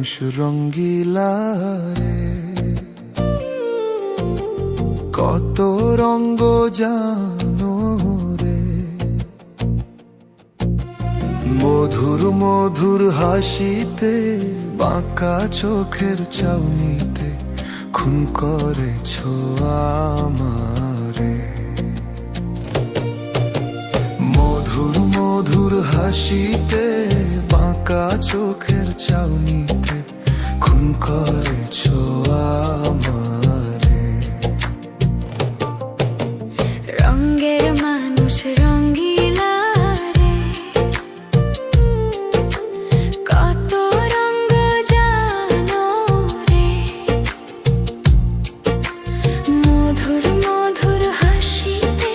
মানুষ রঙ্গিলা রে, কত রঙ্গ জানো রে। মধুর মধুর হাসিতে, বাঁকা চোখের চাউনিতে খুন করেছ আমারে। মধুর মধুর হাসিতে, বাঁকা চোখের চাউনিতে খুন করেছ আমারে। রঙের মানুষ রঙ্গিলা রে, কত রঙ জানো রে। মধুর মধুর হাসিতে,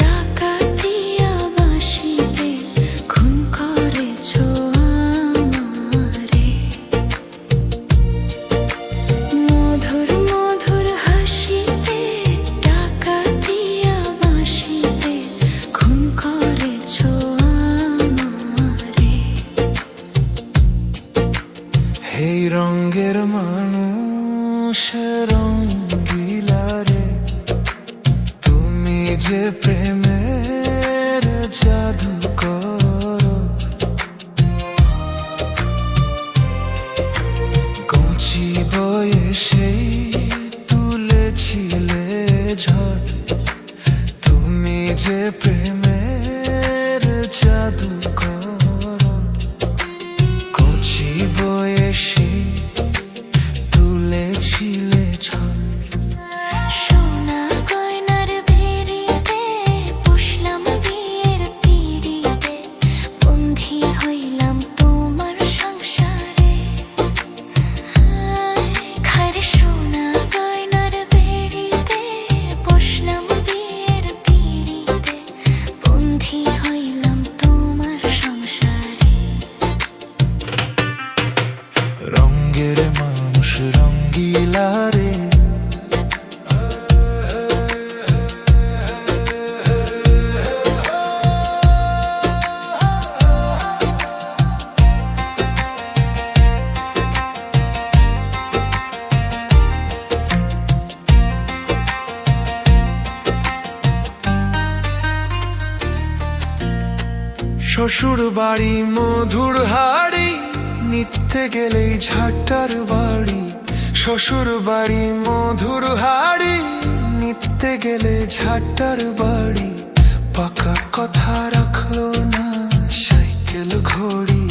ডাকাতিয়া বাঁশিতে খুন করেছ আমারে। মধুর মধুর হাসিতে, ডাকাতিয়া বাঁশিতে খুন করেছ আমারে। এই রঙের মানুষ রঙ্গিলা রে, তুমি যে প্রেমের জাদু করো। কচি বয়সেই তুলেছিলে ঝড়, তুমি যে প্রেমের জাদু করো। কচি বয়সে তুলেছিলে ঝড়। সোনা গয়নার বেড়িতে, বসলাম বিয়ের পিঁড়িতে, বন্ধি হইলাম তোমার সংসারে। খারে সোনা গয়নার বেড়িতে, বসলাম বিয়ের পিঁড়িতে, বন্ধি হইলাম তোমার সংসারে। রঙের মানুষ রঙ্গিলা রে, শ্বশুর বাড়ি মধুর হাড়ি, নিতে গেলেই ঝাঁটার বাড়ি। শ্বশুর বাড়ি মধুর হাড়ি, নিতে গেলে ঝাঁটার বাড়ি। পাকা কথা রাখলো না, সাইকেল ঘড়ি